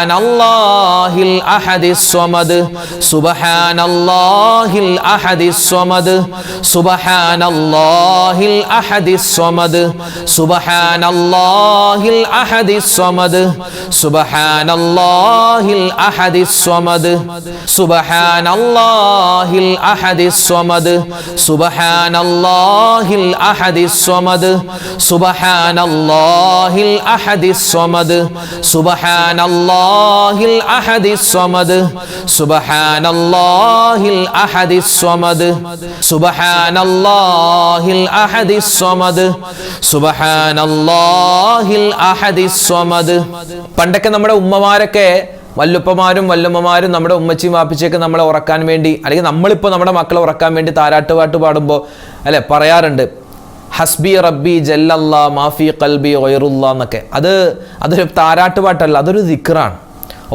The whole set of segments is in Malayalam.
സുബ്ഹാനല്ലാഹിൽ അഹദിസ് സ്വമദ് സുബ്ഹാനല്ലാഹിൽ അഹദിസ് സ്വമദ് സുബ്ഹാനല്ലാഹിൽ അഹദിസ് സ്വമദ് സുബ്ഹാനല്ലാഹിൽ അഹദിസ് സ്വമദ് സുബ്ഹാനല്ലാഹിൽ അഹദിസ് സ്വമദ് സുബ്ഹാനല്ലാഹിൽ അഹദിസ് സ്വമദ് സുബ്ഹാനല്ലാഹിൽ അഹദിസ് സ്വമദ് സുബ്ഹാനല്ലാഹിൽ അഹദിസ് സ്വമദ് സുബ്ഹാനല്ലാഹിൽ അഹദിസ് സ്വമദ് സുബ്ഹാനല്ലാഹിൽ അഹദിസ് സ്വമദ് സുബ്ഹാനല്ലാഹിൽ അഹദിസ് സ്വമദ് സുബ്ഹാനല്ലാഹിൽ അഹദിസ് സ്വമദ്. പണ്ടൊക്കെ നമ്മുടെ ഉമ്മമാരൊക്കെ വല്ലുപ്പമാരും വല്ലുമ്മമാരും നമ്മുടെ ഉമ്മച്ചിയും വാപ്പിച്ചൊക്കെ നമ്മളെ ഉറക്കാൻ വേണ്ടി, അല്ലെങ്കിൽ നമ്മളിപ്പോൾ നമ്മുടെ മക്കളെ ഉറക്കാൻ വേണ്ടി താരാട്ടുപാട്ട് പാടുമ്പോൾ അല്ലെ പറയാറുണ്ട്, ഹസ്ബി റബ്ബി ജല്ലല്ലാ മാഫി ഖൽബി ഗൈറുല്ലാ എന്നൊക്കെ. അതൊരു താരാട്ടുപാട്ടല്ല, അതൊരു ദിക്റാണ്,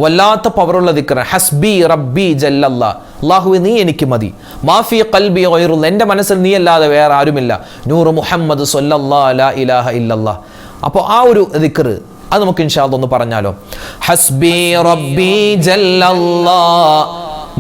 വല്ലാത്ത പവറുള്ള ദിക്റാണ്. ഹസ്ബി റബ്ബി ജല്ലല്ലാ, അല്ലാഹുവേ നീ എനിക്ക് മതി, മാഫി ഖൽബി ഗൈറുല്ലാ, എൻ്റെ മനസ്സിൽ നീ അല്ലാതെ വേറെ ആരുമില്ല, നൂറ് മുഹമ്മദ് സ്വല്ലല്ലാഹു ലാ ഇലാഹ ഇല്ലല്ലാഹ്. അപ്പോൾ ആ ഒരു ദിക്ർ അത് നമുക്ക് ഇൻഷാ അല്ലാഹ് ഒന്ന് പറഞ്ഞാലോ. ഹസ്ബി റബ്ബി ജല്ലല്ലാഹ്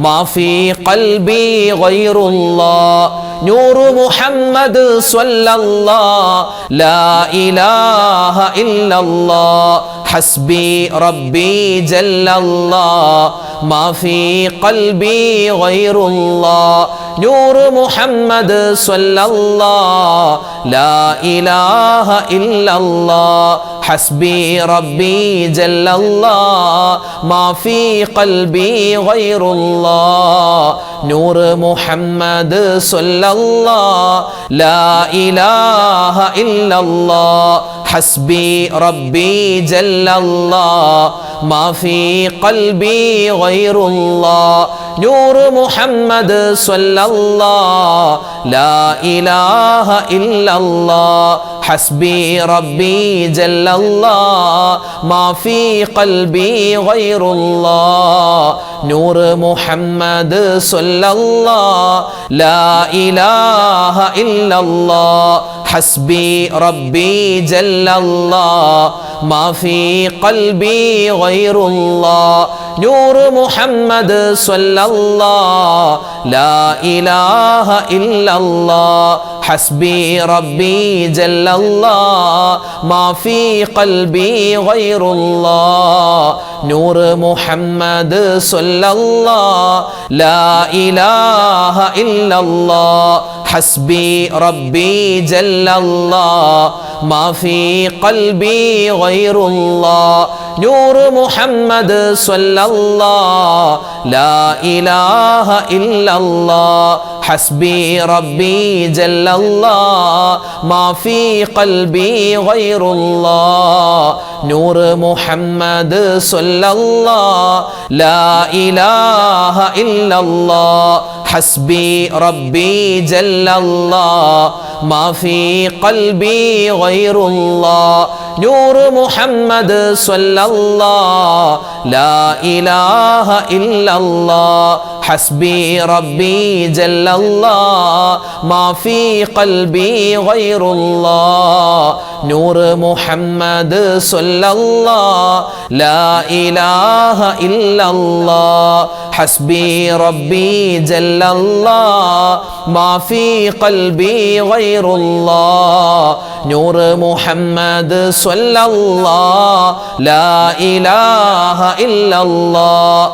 മാഫി ഖൽബി ഗൈറുല്ലാഹ് നൂറ് മുഹമ്മദ് സ്വല്ലല്ലാഹു ലാ ഇലാഹ ഇല്ലല്ലാഹ്. ഹസ്ബി റബ്ബി ജല്ലല്ലാഹ് മാഫി ഖൽബി ഗൈറുല്ലാഹ് നൂറ് മുഹമ്മദ് സ്വല്ലല്ലാഹു ലാ ഇലാഹ ഇല്ലല്ലാഹ്. ഹസ്ബി റബ്ബി ജല്ലല്ലാഹ് മാഫി ഖൽബി ഗൈറുല്ലാഹ് നൂറ് മുഹമ്മദ് സ്വല്ലല്ലാഹു ലാ ഇലാഹ ഇല്ലല്ലാഹ്. ഹസ്ബി റബ്ബി ജല്ലല്ലാഹ് മാഫി ഖൽബി ഗൈറുല്ലാഹ് നൂറ് മുഹമ്മദ് സ്വല്ലല്ലാഹു ലാ ഇലാഹ ഇല്ലല്ലാഹ്. ഹസ്ബി റബ്ബി ജല്ലല്ലാഹ് മാഫി ഖൽബി ഗൈറുല്ലാഹ് നൂറ് മുഹമ്മദ് സ്വല്ലല്ലാഹു ലാ ഇലാഹ ഇല്ലല്ലാഹ്. ഹസ്ബി റബ്ബി ജല്ലല്ലാഹ് മാഫി ഖൽബി ഗൈറുല്ലാഹ് നൂറ് മുഹമ്മദ് സ്വല്ലല്ലാഹു ലാ ഇലാഹ ഇല്ലല്ലാഹ്. ഹസ്ബി റബ്ബി ജല്ലല്ലാഹ് മാഫി ഖൽബി ഗൈറുല്ലാഹ് നൂറ് മുഹമ്മദ് സ്വല്ലല്ലാഹു ലാ ഇലാഹ ഇല്ലല്ലാഹ്. ഹസ്ബി റബ്ബി ജല്ലല്ലാഹ് മാഫി ഖൽബി ഗൈറുല്ലാഹ് നൂറ് മുഹമ്മദ് സ്വല്ലല്ലാഹു ലാ ഇലാഹ ഇല്ലല്ലാഹ്. ഹസ്ബി റബ്ബി ജല്ലല്ലാഹ് മാഫി ഖൽബി ഗൈറുല്ലാഹ് നൂറ് മുഹമ്മദ് സ്വല്ലല്ലാഹു ലാ ഇലാഹ ഇല്ലല്ലാഹ്. ഹസ്ബി റബ്ബി ജല്ലല്ലാഹ് മാഫി ഖൽബി ഗൈറുല്ലാഹ് നൂറ് മുഹമ്മദ് സ്വല്ലല്ലാഹു ലാ ഇലാഹ ഇല്ലല്ലാഹ്. ഹസ്ബി റബ്ബി ജല്ലല്ലാഹ് മാഫി ഖൽബി ഗൈറുല്ലാഹ് നൂറ് മുഹമ്മദ് സ്വല്ലല്ലാഹു ലാ ഇലാഹ ഇല്ലല്ലാഹ്. ഹസ്ബി റബ്ബി ജല്ലല്ലാഹ് മാഫി ഖൽബി ഗൈറുല്ലാഹ് നൂറ് മുഹമ്മദ് സ്വല്ലല്ലാഹു ലാ ഇലാഹ ഇല്ലല്ലാഹ്.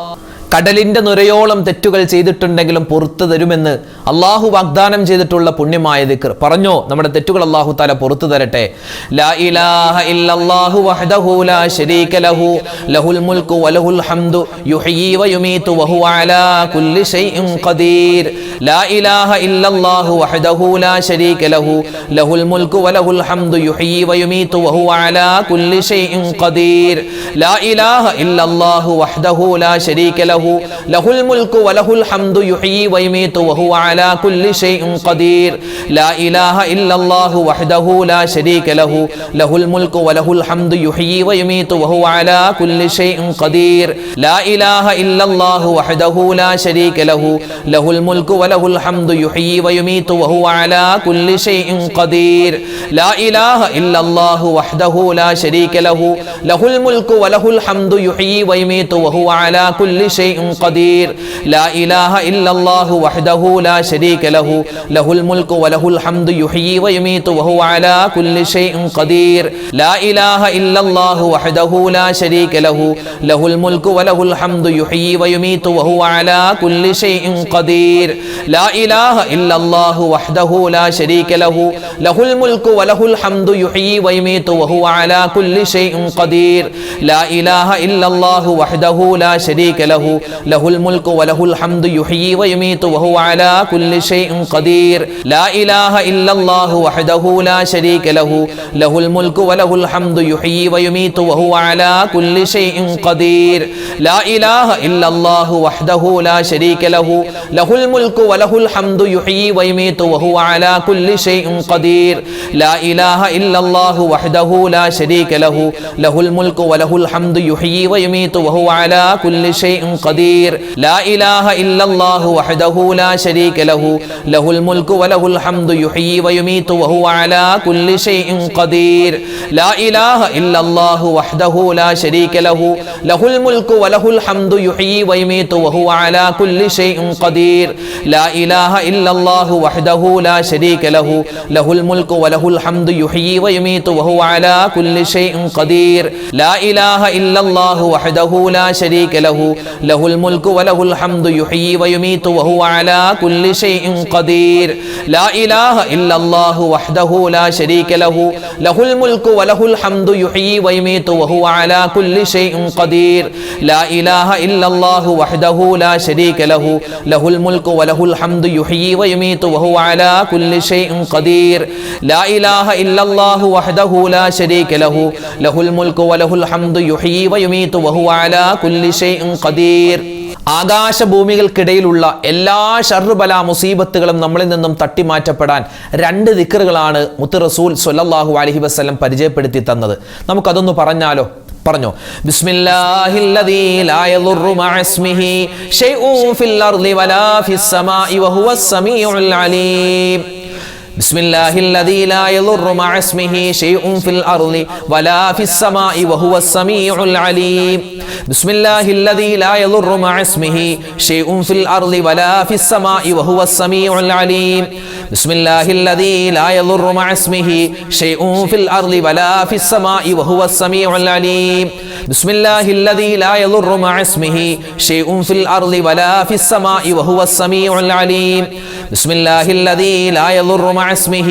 കടലിന്റെ നുരയോളം തെറ്റുകൾ ചെയ്തിട്ടുണ്ടെങ്കിലും പുറത്തു തരുമെന്ന് അള്ളാഹു വാഗ്ദാനം ചെയ്തിട്ടുള്ള പുണ്യമായ ദിക്ർ പറഞ്ഞോ. നമ്മുടെ തെറ്റുകൾ അള്ളാഹു തആല പുറത്തു തരട്ടെ. ലാ ഇലാഹ ഇല്ലല്ലാഹു വഹ്ദഹു ലാ ശരീക ലഹു ലഹുൽ മുൽക്കു വലഹുൽ ഹംദു യുഹ്യി വയുമീതു വഹുവ അലാ കുല്ലി ഷൈഇൻ ഖദീർ. ലാ ഇലാഹ ഇല്ലല്ലാഹു വഹ്ദഹു ലാ ശരീക ലഹു ലഹുൽ മുൽക്കു വലഹുൽ ഹംദു യുഹ്യി വയുമീതു വഹുവ അലാ കുല്ലി ഷൈഇൻ ഖദീർ. ലാ ഇലാഹ ഇല്ലല്ലാഹു വഹ്ദഹു ലാ ശരീക ലഹു ലഹു ലഹുൽ മുൽക്കു വലഹുൽ ഹംദു യുഹ്യി വയുമീതു വഹുവ അലാ കുല്ലി ഷൈഇൻ ഖദീർ ലാ ഇലാഹ ഇല്ലല്ലാഹു വഹ്ദഹു ലാ ശരീക ലഹു ലഹുൽ മുൽക്കു വലഹുൽ ഹംദു യുഹ്യി വയുമീതു വഹുവ അലാ കുല്ലി ഷൈഇൻ ഖദീർ ലാ ഇലാഹ ഇല്ലല്ലാഹു വഹ്ദഹു ലാ ശരീക ലഹു ലഹുൽ മുൽക്കു വലഹുൽ ഹംദു യുഹ്യി വയുമീതു വഹുവ അലാ കുല്ലി ഷൈഇൻ ഖദീർ ലാ ഇലാഹ ഇല്ലല്ലാഹു വഹ്ദഹു ലാ ശരീക ലഹു ലഹുൽ മുൽക്കു വലഹുൽ ഹംദു യുഹ്യി വയുമീതു വഹുവ അലാ കുല്ലി ഷൈഇൻ ഖദീർ ലാ ഇലാഹ ഇല്ലല്ലാഹു വഹ്ദഹു ലാ ശരീക ലഹു ലഹുൽ മുൽക്കു വലഹുൽ ഹംദു യുഹ്യി വയുമീതു വഹുവ അലാ കുല്ലി ഷൈഇൻ ഖദീർ ലാ ഇലാഹ ഇല്ലല്ലാഹു വഹ്ദഹു ലാ ശരീക ലഹു ലഹുൽ മുൽക്കു വലഹുൽ ഹംദു യുഹ്യി വയുമീതു വഹുവ അലാ കുല്ലി ഷൈഇൻ ഖദീർ ലാ ഇലാഹ ഇല്ലല്ലാഹു വഹ്ദഹു ലാ ശരീക ലഹു ലഹുൽ മുൽക്കു വലഹുൽ ഹംദു യുഹ്യി വയുമീതു വഹുവ അലാ കുല്ലി ഷൈഇൻ ഖദീർ ലാ ഇലാഹ ഇല്ലല്ലാഹു വഹ്ദഹു ലാ ശരീക ലഹു ലഹുൽ മുൽക്കു വലഹുൽ ഹംദു യുഹ്യി വയുമീതു വഹുവ അലാ കുല്ലി ഷൈഇൻ ഖദീർ ലാ ഇലാഹ ഇല്ലല്ലാഹു വഹ്ദഹു ലാ ശരീക ലഹു ലഹുൽ മുൽക്കു വലഹുൽ ഹംദു യുഹ്യി വയുമീതു വഹുവ അലാ കുല്ലി ഷൈഇൻ ഖദീർ ലാ ഇലാഹ ഇല്ലല്ലാഹു വഹ്ദഹു ലാ ശരീക ലഹു ലഹുൽ മുൽക്കു വലഹുൽ ഹംദു യുഹ്യി വയുമീതു വഹുവ അലാ കുല്ലി ഷൈഇൻ ഖദീർ ലാ ഇലാഹ ഇല്ലല്ലാഹു വഹ്ദഹു ലാ ശരീക ലഹു ലഹുൽ മുൽക്കു വലഹുൽ ഹംദു യുഹ്യി വയുമീതു വഹുവ അലാ കുല്ലി ഷൈഇൻ ഖദീർ ലാ ഇലാഹ ഇല്ലല്ലാഹു വഹ്ദഹു ലാ ശരീക ലഹു ലഹുൽ മുൽക്കു വലഹുൽ ഹംദു യുഹ്യി വയുമീതു വഹുവ അലാ കുല്ലി ഷൈഇൻ ഖദീർ ലാ ഇലാഹ ഇല്ലല്ലാഹു വഹ്ദഹു ലാ ശരീക ലഹു ലഹുൽ മുൽക്കു വലഹുൽ ഹംദു യുഹ്യി വയുമീതു വഹുവ അലാ കുല്ലി ഷൈഇൻ ഖദീർ ലാ ഇലാഹ ഇല്ലല്ലാഹു വഹ്ദഹു ലാ ശരീക ലഹു ലഹുൽ മുൽക്കു വലഹുൽ ഹംദു യുഹ്യി വയുമീതു വഹുവ അലാ കുല്ലി ഷൈഇൻ ഖദീർ ലാ ഇലാഹ ഇല്ലല്ലാഹു വഹ്ദഹു ലാ ശരീക ലഹു ലഹുൽ മുൽക്കു വലഹുൽ ഹംദു യുഹ്യി വയുമീതു വഹുവ അലാ കുല്ലി ഷൈഇൻ ഖദീർ ലാ ഇലാഹ ഇല്ലല്ലാഹു വഹ്ദഹു ലാ ശരീക ലഹു ലഹുൽ മുൽക്കു വലഹുൽ ഹംദു യുഹ്യി വയുമീതു വഹുവ അലാ കുല്ലി ഷൈഇൻ ഖദീർ ലാ ഇലാഹ ഇല്ലല്ലാഹു വഹ്ദഹു ലാ ശരീക ലഹു ലഹുൽ മുൽക്കു വലഹുൽ ഹംദു യുഹ്യി വയുമീതു വഹുവ അലാ കുല്ലി ഷൈഇൻ ഖദീർ ലാ ഇലാഹ ഇല്ലല്ലാഹു വഹ്ദഹു ലാ ശരീക ലഹു ലഹുൽ മുൽക്കു വലഹുൽ ഹംദു യുഹ്യി വയുമീതു വഹുവ അലാ കുല്ലി ഷൈഇൻ ഖദീർ. ആകാശഭൂമികൾക്കിടയിലുള്ള എല്ലാ ഷർറുബല മുസീബത്തുകളും നമ്മളിൽ നിന്നും തട്ടിമാറ്റപ്പെടാൻ 2 ദിക്റുകളാണ് മുത്ത് റസൂൽ സ്വല്ലല്ലാഹു അലൈഹി വസല്ലം പരിചയപ്പെടുത്തി തന്നത്. നമുക്കതൊന്ന് പറഞ്ഞാലോ? പറഞ്ഞോ. ബിസ്മില്ലാഹില്ലദീ ലാ യദുറു മഅസ്മിഹി ശൈഉൻ ഫിൽ അർളി വലാ ഫിസ് സമാഇ വഹുവസ് സമീഉൽ അലീം. بسم الله الذي لا يضر مع اسمه شيء في الأرض ولا في السماء وهو السميع العليم. بسم الله الذي لا يضر مع اسمه شيء في الأرض ولا في السماء وهو السميع العليم. بسم الله الذي لا يضر مع اسمه شيء في الأرض ولا في السماء وهو السميع العليم. بسم الله الذي لا يضر مع اسمه شيء في الأرض ولا في السماء وهو السميع العليم. بسم الله الذي لا يضر مع اسمه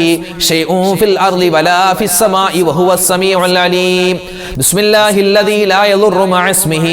شيء في الأرض ولا في السماء وهو السميع العليم. بسم الله الذي لا يضر مع اسمه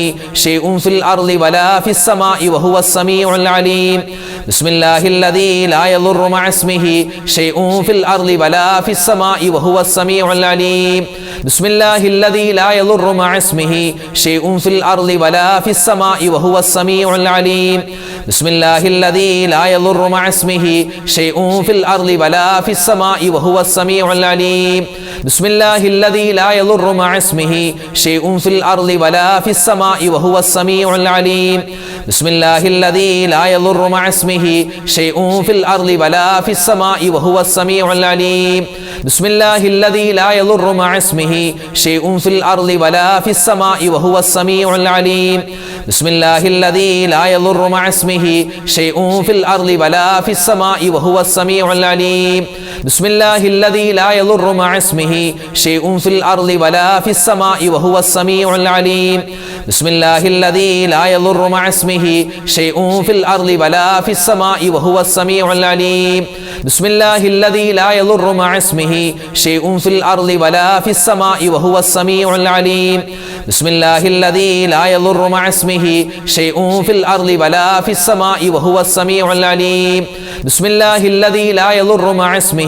شيء في الأرض ولا في السماء وهو السميع العليم. بسم الله الذي لا يضر مع اسمه شيء في الأرض ولا في السماء وهو السميع العليم. بسم الله الذي لا يضر مع اسمه شيء في الأرض ولا في السماء وهو السميع العليم. بسم الله الذي لا يضر مع اسمه شيء في الأرض ولا في السماء وهو السميع العليم. بسم الله الذي لا يضر مع اسمه شيء في الأرض ولا في السماء وهو السميع العليم. بسم الله الذي لا يضر مع اسمه شيء في الأرض ولا في السماء وهو السميع العليم. بسم الله الذي لا يضر مع اسمه شيء في الأرض ولا في السماء وهو السميع العليم. بسم الله الذي لا يضر مع اسمه شيء في الأرض ولا في السماء وهو السميع العليم. بسم الله الذي لا يضر مع اسمه شيء في الأرض ولا في السماء وهو السميع العليم. بسم الله الذي لا يضر مع اسمه شيء في الأرض ولا في السماء وهو السميع العليم. بسم الله الذي لا يضر مع اسمه شيء في الأرض ولا في السماء وهو السميع العليم. بسم الله الذي لا يضر مع اسمه شيء في الأرض ولا في السماء وهو السميع العليم. بسم الله الذي لا يضر مع اسمه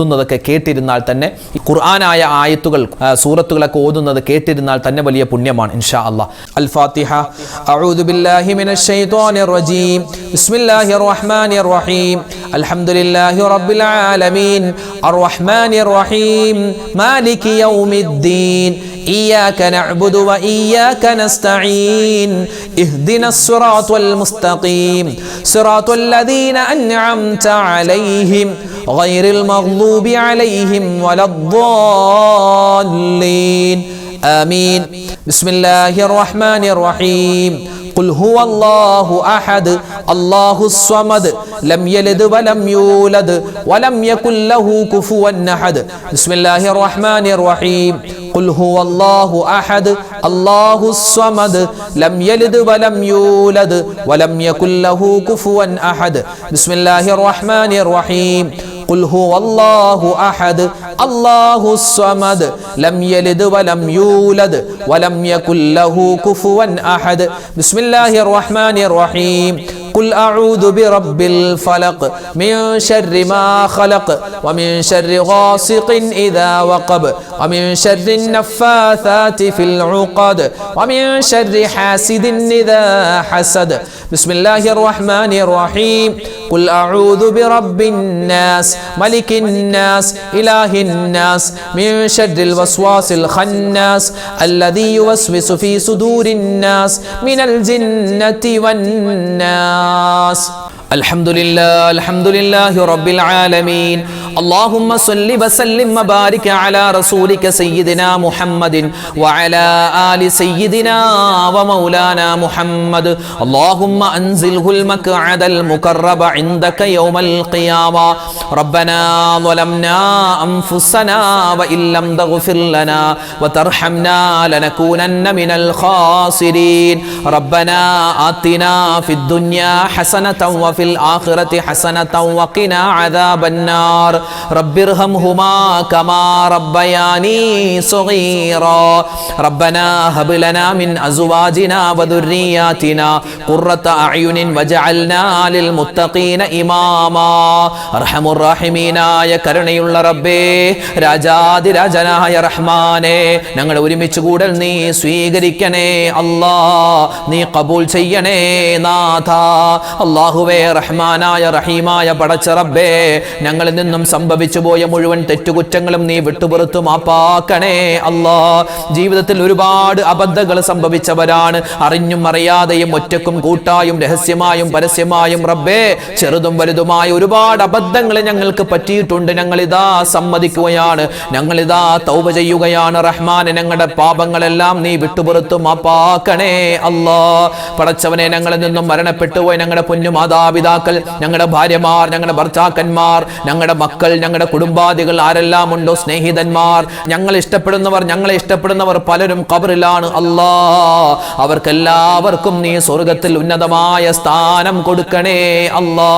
ഓതുന്നതൊക്കെ കേട്ടിരുന്നാൽ തന്നെ, ഖുർആനായ ആയത്തുകൾ സൂറത്തുകളൊക്കെ ഓതുന്നത് കേട്ടിരുന്നാൽ തന്നെ വലിയ പുണ്യമാണ് ഇൻഷാ അല്ലാഹ്. അൽ ഫാത്തിഹ. അഊദു ബില്ലാഹി മിനശ് ശൈത്വാനിർ റജീം. ബിസ്മില്ലാഹിർ റഹ്മാനിർ റഹീം. അൽഹംദുലില്ലാഹി റബ്ബിൽ ആലമീൻ അർറഹ്മാനിർ റഹീം മാലികി യൗമിദ്ദീൻ إياك نعبد وإياك نستعين اهدنا الصراط المستقيم صراط الذين أنعمت عليهم غير المغضوب عليهم ولا الضالين آمين. بسم الله الرحمن الرحيم. قل هو الله أحد الله الصمد لم يلد ولم يولد ولم يكن له كفوا أحد. بسم الله الرحمن الرحيم. قل هو الله أحد الله الصمد لم يلد ولم يولد ولم يكن له كفوا أحد. بسم الله الرحمن الرحيم. قل هو الله أحد الله الصمد لم يلد ولم يولد ولم يكن له كفوا أحد. بسم الله الرحمن الرحيم. قل أعوذ برب الفلق من شر ما خلق ومن شر غاسق إذا وقب ومن شر النفاثات في العقد ومن شر حاسد إذا حسد. بسم الله الرحمن الرحيم. قل أعوذ برب الناس ملك الناس إله الناس من شر الوسواس الخناس الذي يوسوس في صدور الناس من الجنة والناس. الحمد لله رب العالمين. اللهم صل وسلم وبارك على رسولك سيدنا محمد وعلى آل سيدنا ومولانا محمد. اللهم أنزله المقعد المقرب عندك يوم القيامة. ربنا ظلمنا أنفسنا وإن لم تغفر لنا وترحمنا لنكونن من الخاسرين. ربنا آتنا في الدنيا حسنة وفي الآخرة حسنة وقنا عذاب النار. رب ارحمهما كما ربياني صغيرا. ربنا هب لنا من أزواجنا وذرياتنا قرة أعين وجعلنا للمتقين إماما. أرحم الراحمين ആയ കരുണയുള്ള റബ്ബേ, രാജാതിരാജനായ റഹ്മാനെ, ഞങ്ങൾ ഒരുമിച്ച് കൂടൽ നീ സ്വീകരിക്കണേ അല്ലാ, നീ കബൂൽ ചെയ്യണേ നാഥ. അല്ലാഹുവേ, റഹ്മാനായ റഹീമായ പടച്ച റബ്ബേ, ഞങ്ങളിൽ നിന്നും സംഭവിച്ചു പോയ മുഴുവൻ തെറ്റുകുറ്റങ്ങളും നീ വിട്ടുപുറത്തു മാപ്പാക്കണേ അല്ലാ. ജീവിതത്തിൽ ഒരുപാട് അബദ്ധങ്ങൾ സംഭവിച്ചവരാണ്, അറിഞ്ഞും അറിയാതെയും ഒറ്റക്കും കൂട്ടായും രഹസ്യമായും പരസ്യമായും റബ്ബേ, ചെറുതും വലുതുമായ ഒരുപാട് അബദ്ധങ്ങൾ ഞങ്ങൾക്ക് പറ്റിയിട്ടുണ്ട്. ഞങ്ങളിതാ സമ്മതിക്കുകയാണ്, ഞങ്ങളിതാ തൗബ ചെയ്യുകയാണ് റഹ്മാനെ. ഞങ്ങളുടെ പാപങ്ങളെല്ലാം നീ വിട്ടുപുറത്തു മാപ്പാക്കണേ അല്ലാ. പടച്ചവനെ, ഞങ്ങളിൽ നിന്നും മരണപ്പെട്ടുപോയി ഞങ്ങളുടെ പൊന്നു മാതാപിതാക്കൾ, ഞങ്ങളുടെ ഭാര്യമാർ, ഞങ്ങളുടെ ഭർത്താക്കന്മാർ, ഞങ്ങളുടെ മക്കൾ, ഞങ്ങളുടെ കുടുംബാദികൾ ആരെല്ലാം ഉണ്ടോ, സ്നേഹിതന്മാർ, ഞങ്ങളെ ഇഷ്ടപ്പെടുന്നവർ പലരും ഖബറിലാണ് അല്ലാ. അവർക്കെല്ലാവർക്കും നീ സ്വർഗത്തിൽ ഉന്നതമായ സ്ഥാനം കൊടുക്കണേ അല്ലാ.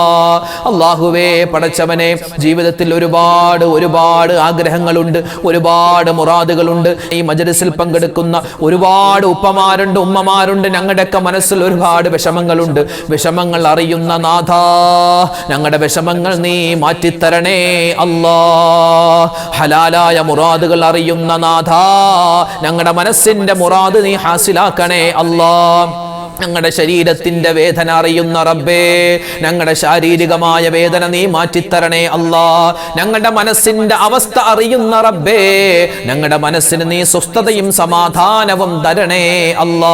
അല്ലാഹുവേ, പടച്ചവനെ, ജീവിതത്തിൽ ഒരുപാട് ആഗ്രഹങ്ങളുണ്ട്, ഒരുപാട് മുറാദുകളുണ്ട്. ഈ മജ്‌ലിസിൽ പങ്കെടുക്കുന്ന ഒരുപാട് ഉപ്പമാരുണ്ട്, ഉമ്മമാരുണ്ട്. ഞങ്ങളുടെയൊക്കെ മനസ്സിൽ ഒരുപാട് വിഷമങ്ങളുണ്ട്. വിഷമങ്ങൾ അറിയുന്ന നാഥ, ഞങ്ങളുടെ വിഷമങ്ങൾ നീ മാറ്റിത്തരണേ അല്ലാ. ഹലാലായ മുറാദുകൾ അറിയുന്ന നാഥ, ഞങ്ങളുടെ മനസ്സിന്റെ മുറാദ് നീ ഹാസിലാക്കണേ അല്ലാ. ഞങ്ങളുടെ ശരീരത്തിന്റെ വേദന അറിയുന്ന റബ്ബേ, ഞങ്ങളുടെ ശാരീരികമായ വേദന നീ മാറ്റിത്തരണേ അല്ലാ. ഞങ്ങളുടെ മനസ്സിന്റെ അവസ്ഥ അറിയുന്ന റബ്ബേ, ഞങ്ങളുടെ മനസ്സിന് നീ സ്വസ്ഥതയും സമാധാനവും തരണേ അല്ലാ.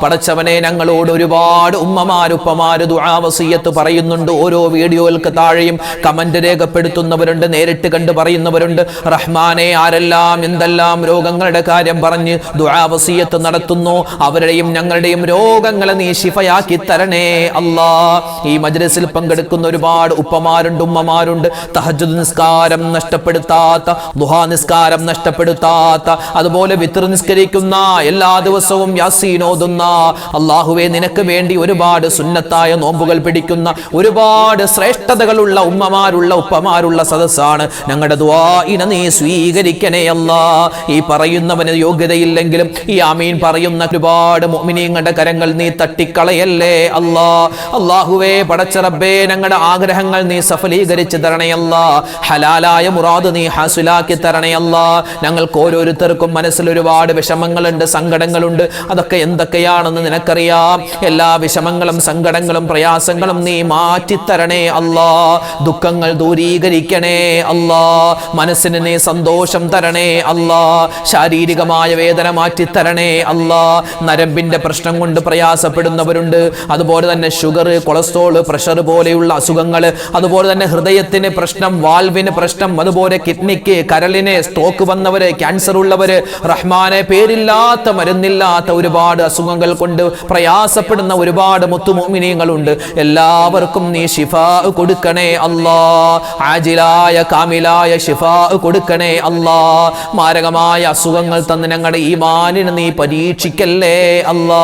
പടച്ചവനെ, ഞങ്ങളോട് ഒരുപാട് ഉമ്മമാരുപ്പമാര് ദുആ വസിയത്ത് പറയുന്നുണ്ട്. ഓരോ വീഡിയോകൾക്ക് താഴെയും കമന്റ് രേഖപ്പെടുത്തുന്നവരുണ്ട്, നേരിട്ട് കണ്ടു പറയുന്നവരുണ്ട്. റഹ്മാനെ, ആരെല്ലാം എന്തെല്ലാം രോഗങ്ങളുടെ കാര്യം പറഞ്ഞ് ദുആ വസിയത്ത് നടത്തുന്നു, അവരുടെയും ഞങ്ങളുടെയും രോഗങ്ങൾ നീ ശിഫയാക്കി തരണേ അല്ലാ. ഈ മജ്‌ലിസിൽ പങ്കെടുക്കുന്ന ഒരുപാട് ഉപ്പമാരുണ്ട്, ഉമ്മമാരുണ്ട്. തഹജ്ജുദ് നിസ്കാരം നഷ്ടപ്പെടുത്താത്ത, ദുഹാ നിസ്കാരം നഷ്ടപ്പെടുത്താത്ത, അതുപോലെ വിത്ർ നിസ്കരിക്കുന്ന, എല്ലാ ദിവസവും യാസീൻ ഓതുന്ന, അല്ലാഹുവേ, നിനക്ക് വേണ്ടി ഒരുപാട് സുന്നത്തായ നോമ്പുകൾ പിടിക്കുന്ന ഒരുപാട് ശ്രേഷ്ഠതകളുള്ള ഉമ്മമാരുള്ള ഉപ്പമാരുള്ള സദസ്സാണ്. ഞങ്ങളുടെ ദുആഇനെ നീ സ്വീകരിക്കണേ അല്ലാ. ഈ പറയുന്നവന് യോഗ്യതയില്ലെങ്കിലും ഈ ആമീൻ പറയുന്ന ഒരുപാട് മുഅ്മിനീങ്ങളുടെ കരങ്ങൾ നീ നീ തട്ടിക്കളയല്ലേ അല്ലാ. അല്ലാഹുവേ പടച്ച റബ്ബേ ഞങ്ങളുടെ ആഗ്രഹങ്ങൾ നീ സഫലീകരിച്ച് തരണേ അല്ലാ. ഹലാലായ മുറാദ് നീ ഹാസിലാക്കി തരണേ അല്ലാ. ഞങ്ങൾക്ക് ഓരോരുത്തർക്കും മനസ്സിൽ ഒരുപാട് വിഷമങ്ങളുണ്ട്, സങ്കടങ്ങളുണ്ട്. അതൊക്കെ എന്തൊക്കെയാണെന്ന് നിനക്കറിയാം. എല്ലാ വിഷമങ്ങളും സങ്കടങ്ങളും പ്രയാസങ്ങളും നീ മാറ്റിത്തരണേ അല്ലാ. ദുഃഖങ്ങൾ ദൂരീകരിക്കണേ അല്ലാ. മനസ്സിന് നീ സന്തോഷം തരണേ അല്ലാ. ശാരീരികമായ വേദന മാറ്റിത്തരണേ അല്ലാ. നരമ്പിന്റെ പ്രശ്നം കൊണ്ട് പ്രയാസപ്പെടുന്നവരുണ്ട്. അതുപോലെ തന്നെ ഷുഗർ, കൊളസ്ട്രോൾ, പ്രഷർ പോലെയുള്ള അസുഖങ്ങൾ, അതുപോലെ തന്നെ ഹൃദയത്തിന് പ്രശ്നം, വാൽവിന് പ്രശ്നം, അതുപോലെ കിഡ്നിക്ക്, കരളിന് സ്ട്രോക്ക് വന്നവര്, ക്യാൻസർ ഉള്ളവര്, റഹ്മാനെ പേരില്ലാത്ത മരുന്നില്ലാത്ത ഒരുപാട് അസുഖങ്ങൾ കൊണ്ട് പ്രയാസപ്പെടുന്ന ഒരുപാട് മുത്തുമുഅ്മിനീങ്ങളുണ്ട്. എല്ലാവർക്കും നീ ശിഫാ കൊടുക്കണേ അല്ലാ. ആജിലായ കാമിലായ ശിഫാ കൊടുക്കണേ അല്ലാ. മാരകമായ അസുഖങ്ങൾ തന്ന് ഞങ്ങളുടെ ഈമാനിനെ നീ പരീക്ഷിക്കല്ലേ അല്ലാ.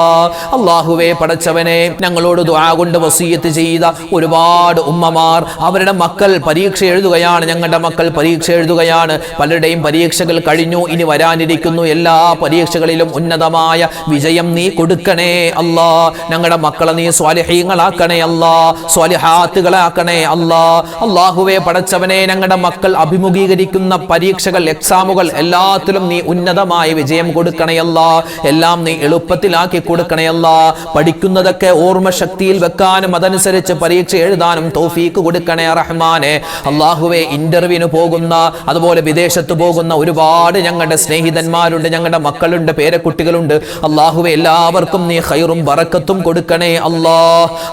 അല്ലാഹുവേ പടച്ചവനെ, ഞങ്ങളോട് ദുആ കൊണ്ട് വസിയത്ത് ചെയ്ത ഒരുപാട് ഉമ്മമാർ, അവരുടെ മക്കൾ പരീക്ഷ എഴുതുകയാണ്. ഞങ്ങളുടെ മക്കൾ പരീക്ഷ എഴുതുകയാണ്. പലരുടെയും പരീക്ഷകൾ കഴിഞ്ഞു, ഇനി വരാനിരിക്കുന്നു. എല്ലാ പരീക്ഷകളിലും ഉന്നതമായ വിജയം നീ കൊടുക്കണേ അല്ലാ. ഞങ്ങളുടെ മക്കളെ നീ സ്വാലിഹീങ്ങളാക്കണേ അല്ലാ, സ്വാലിഹാത്തുകളാക്കണേ അല്ലാ. അല്ലാഹുവേ പടച്ചവനെ, ഞങ്ങളുടെ മക്കൾ അഭിമുഖീകരിക്കുന്ന പരീക്ഷകൾ, എക്സാമുകൾ എല്ലാത്തിലും നീ ഉന്നതമായ വിജയം കൊടുക്കണേ അല്ലാ. എല്ലാം നീ എളുപ്പത്തിലാക്കി കൊടുക്കണേ അല്ലാ. പഠിക്കുന്നതൊക്കെ ഓർമ്മശക്തിയിൽ വെക്കാനും അതനുസരിച്ച് പരീക്ഷ എഴുതാനും തൗഫീക്ക് കൊടുക്കണേ റഹ്മാനെ. അല്ലാഹുവേ, ഇന്റർവ്യൂവിന് പോകുന്ന, അതുപോലെ വിദേശത്ത് പോകുന്ന ഒരുപാട് ഞങ്ങളുടെ സ്നേഹിതന്മാരുണ്ട്, ഞങ്ങളുടെ മക്കളുണ്ട്, പേരക്കുട്ടികളുണ്ട്. അല്ലാഹുവേ, എല്ലാവർക്കും നീ ഖൈറും ബറക്കത്തും കൊടുക്കണേ അല്ലാ.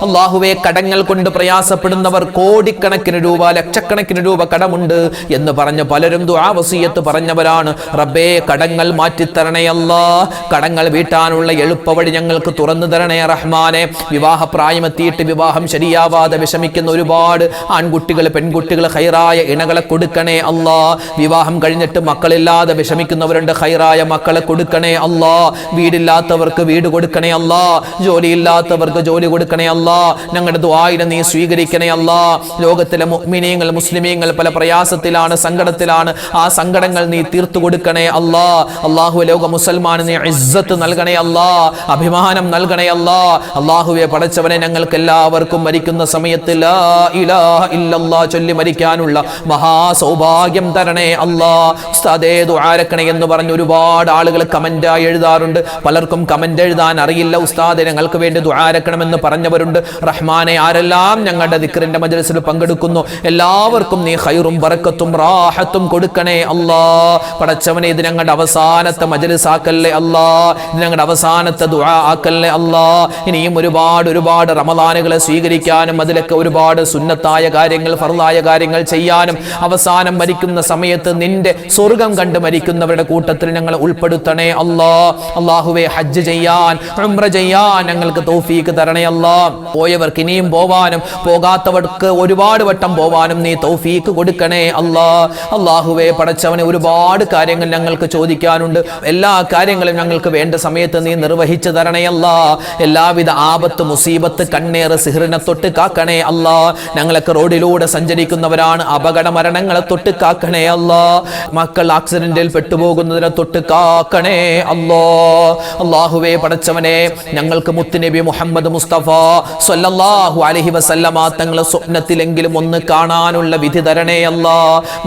അല്ലാഹുവേ, കടങ്ങൾ കൊണ്ട് പ്രയാസപ്പെടുന്നവർ, കോടിക്കണക്കിന് രൂപ, ലക്ഷക്കണക്കിന് രൂപ കടമുണ്ട് എന്ന് പറഞ്ഞ് പലരും ദുആ വസിയത്ത് പറഞ്ഞവരാണ്. റബ്ബേ, കടങ്ങൾ മാറ്റിത്തരണേ അല്ലാ. കടങ്ങൾ വീട്ടാനുള്ള എളുപ്പവഴി ഞങ്ങൾക്ക് തുറന്നു തരണേ റഹ്മാനെ. വിവാഹപ്രായമെത്തിയിട്ട് വിവാഹം ശരിയാവാതെ വിഷമിക്കുന്ന ഒരുപാട് ആൺകുട്ടികൾ, പെൺകുട്ടികൾ, ഖൈറായ ഇണകളെ കൊടുക്കണേ അല്ലാ. വിവാഹം കഴിഞ്ഞിട്ട് മക്കളില്ലാതെ വിഷമിക്കുന്നവരുണ്ട്, ഖൈറായ മക്കളെ കൊടുക്കണേ അല്ലാ. വീടില്ലാത്തവർക്ക് വീട് കൊടുക്കണേ അല്ലാ. ജോലിയില്ലാത്തവർക്ക് ജോലി കൊടുക്കണേ അല്ലാ. ഞങ്ങളുടെ ദുആഇനെ നീ സ്വീകരിക്കണേ അല്ലാ. ലോകത്തിലെ മുഅ്മിനീങ്ങൾ, മുസ്ലിമീങ്ങൾ പല പ്രയാസത്തിലാണ്, സങ്കടത്തിലാണ്. ആ സങ്കടങ്ങൾ നീ തീർത്തു കൊടുക്കണേ അല്ലാ. അല്ലാഹു ലോക മുസൽമാന് നീ ഇസ്സത്ത് നൽകണേ അല്ലാ, അഭിമാനം നൽകണേ അല്ലാ. അല്ലാഹുവേ പടച്ചവനെ, ഞങ്ങൾക്ക് എല്ലാവർക്കും മരിക്കുന്ന സമയത്ത് ലാ ഇലാഹ ഇല്ലല്ലാഹ് ചൊല്ലി മരിക്കാനുള്ള മഹാസൗഭാഗ്യം തരണേ അല്ലാ. ഉസ്താദേ ദുആരക്കണേ എന്ന് പറഞ്ഞ് ഒരുപാട് ആളുകൾ കമന്റായി എഴുതാറുണ്ട്. പലർക്കും കമന്റ് എഴുതാൻ അറിയില്ല. ഉസ്താദേ ഞങ്ങൾക്ക് വേണ്ടി ദുആരക്കണമെന്ന് പറഞ്ഞവരുണ്ട്. റഹ്മാനെ, ആരെല്ലാം ഞങ്ങളുടെ ദിക്റിന്റെ മജ്ലിസിൽ പങ്കെടുക്കുന്നു എല്ലാവർക്കും നീ ഖൈറും ബറക്കത്തും റാഹത്തും കൊടുക്കണേ അല്ലാ. പടച്ചവനെ, ഇത് ഞങ്ങളുടെ അവസാനത്തെ മജ്ലിസ് ആക്കല്ലേ അല്ലാ. ഇത് ഞങ്ങളുടെ അവസാനത്തെ ദുആ ആക്കല്ലേ അല്ലാ. ഇനിയും ഒരുപാട് റമദാനുകളെ സ്വീകരിക്കാനും അതിലൊക്കെ ഒരുപാട് സുന്നത്തായ കാര്യങ്ങൾ, ഫർളായ കാര്യങ്ങൾ ചെയ്യാനും അവസാനം മരിക്കുന്ന സമയത്ത് നിന്റെ സ്വർഗം കണ്ട് മരിക്കുന്നവരുടെ കൂട്ടത്തിൽ ഞങ്ങൾ ഉൾപ്പെടുത്തണേ അല്ലാ. അല്ലാഹുവേ, ഹജ്ജ് ചെയ്യാൻ, ഉംറ ചെയ്യാൻ ഞങ്ങൾക്ക് തൗഫീക്ക് തരണേ അല്ലാ. പോയവർക്ക് ഇനിയും പോവാനും പോകാത്തവർക്ക് ഒരുപാട് വട്ടം പോവാനും നീ തൗഫീക്ക് കൊടുക്കണേ അല്ലാ. അല്ലാഹുവേ പടച്ചവനെ, ഒരുപാട് കാര്യങ്ങൾ ഞങ്ങൾക്ക് ചോദിക്കാനുണ്ട്. എല്ലാ കാര്യങ്ങളും ഞങ്ങൾക്ക് വേണ്ട സമയത്ത് നീ നിർവഹിച്ചു തരണേ അല്ലാ. എല്ലാവിധ ആപത്ത്, മുസീബത്ത്, കണ്ണേറ്, സിഹ്റിനെ തൊട്ട് കാക്കണേ അല്ലാ. ഞങ്ങളൊക്കെ റോഡിലൂടെ സഞ്ചരിക്കുന്നവരാണ്, അപകട മരണങ്ങളെ തൊട്ട് കാക്കണേ അല്ലാ. മക്കൾ ആക്സിഡന്റിൽ പെട്ടുപോകുന്നതിനെ തൊട്ട് കാക്കണേ അല്ലാ. അല്ലാഹുവേ പടച്ചവനെ, ഞങ്ങൾക്ക് മുത്തുനബി മുഹമ്മദ് മുസ്തഫ സ്വല്ലല്ലാഹു അലൈഹി വസല്ലമ തങ്ങളെ സ്വപ്നത്തിലെങ്കിലും ഒന്ന് കാണാനുള്ള വിധി തരണേ അല്ലാ.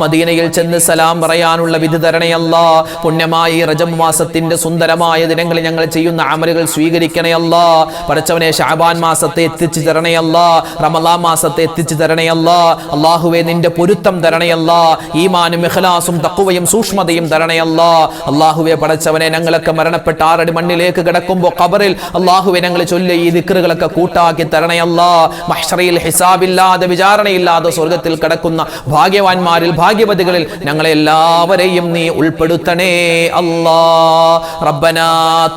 മദീനയിൽ ചെന്ന് സലാം പറയാനുള്ള വിധി തരണേ അല്ലാ. പുണ്യമായി റജബ് മാസത്തിന്റെ സുന്ദരമായ ദിനങ്ങളിൽ ഞങ്ങൾ ചെയ്യുന്ന അമലുകൾ സ്വീകരിക്കണേ അല്ലാ. പടച്ചവനെ, ശഅബാൻ മാസത്തെ എത്തിച്ചു തരണേ അല്ലാ. റമളാൻ മാസത്തെ എത്തിച്ചു തരണേ അല്ലാ. അല്ലാഹുവേ, നിന്റെ പൊരുത്തം തരണേ അല്ലാ. ഈമാനും ഇഖ്ലാസും തഖ്വയും സൂക്ഷ്മതയും തരണേ അല്ലാ. അല്ലാഹുവേ പടച്ചവനെ, ഞങ്ങളൊക്കെ മരണപ്പെട്ട 6 അടി മണ്ണിലേക്ക് കിടക്കുമ്പോൾ ഖബറിൽ അല്ലാഹുവേ ഞങ്ങൾ ചൊല്ലിയ ഈ ദിക്റുകളൊക്കെ കൂട്ടാക്കി തരണേ അല്ലാ. മഹ്ശറിൽ ഹിസാബില്ലാതെ, വിചാരണയില്ലാതെ സ്വർഗ്ഗത്തിൽ കിടക്കുന്ന ഭാഗ്യവാന്മാരിൽ, ഭാഗ്യവതികളിൽ ഞങ്ങളെ എല്ലാവരെയും നീ ഉൾപ്പെടുത്തണേ അല്ലാ. റബ്ബനാ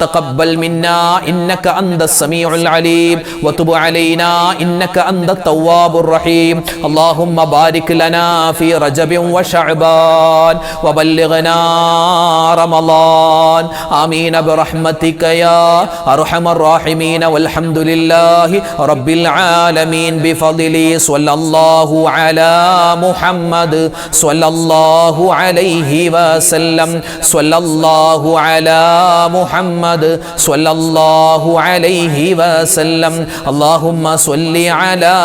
തഖബ്ബൽ മിന്നാ ഇന്നക അന്തസ് സമീഉൽ അലീം വതുബ് അലൈനാ ഇന്നക അന്തത് തവ്വാബുർ റഹീം. അല്ലാഹുമ്മ ബാരിക് ലനാ ഫീ റജബിൻ വശഅബാൻ വബല്ലിഗ്നാ റമളാൻ. ആമീൻ ബിറഹ്മതിക യാ അർഹമർ റഹീമീൻ. വൽഹംദുലില്ലാഹി റബ്ബിൽ ആലമീൻ. ബിഫദ്ലി സ്വല്ലല്ലാഹു അലാ മുഹമ്മദ് സ്വല്ലല്ലാഹു അലൈഹി വസല്ലം. സ്വല്ലല്ലാഹു അലാ മുഹമ്മദ് സ്വല്ലല്ലാഹു അലൈഹി വസല്ലം. അല്ലാഹുമ്മ സ്വല്ലി അലാ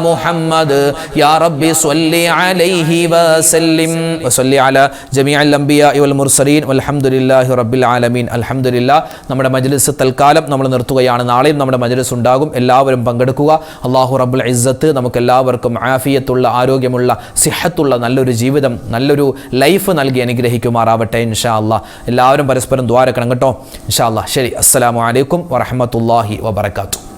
മുഹമ്മദ് യാ റബ്ബി സ്വല്ലി അലൈഹി വസല്ലിം വസല്ലി അലാ ജമീഅൽ അംബിയാഇ വൽ മുർസലീൻ വൽഹംദുലില്ലാഹി റബ്ബിൽ ആലമീൻ. അൽഹംദുലില്ലാഹ്. നമ്മുടെ മജ്ലിസ് തൽക്കാലം നമ്മൾ നിർത്തുകയാണ്. നാളെയും നമ്മുടെ മജ്ലിസ് ഉണ്ടാകും. എല്ലാവരും പങ്കെടുക്കുക. അല്ലാഹു റബ്ബുൽ ഇസ്സത്ത് നമുക്ക് എല്ലാവർക്കും ആഫിയത്തുള്ള, ആരോഗ്യമുള്ള, സിഹത്തുള്ള നല്ലൊരു ജീവിതം, നല്ലൊരു ലൈഫ് നൽകി അനുഗ്രഹിക്കുമാറാവട്ടെ ഇൻഷാ അല്ലാഹ്. എല്ലാവരും പരസ്പരം ദുആ ചെയ്യണം കേട്ടോ ഇൻഷാ അല്ലാഹ്. ശരി, അസ്സലാമു അലൈക്കും വറഹ്മത്തുള്ളാഹി വബറകാതുഹു.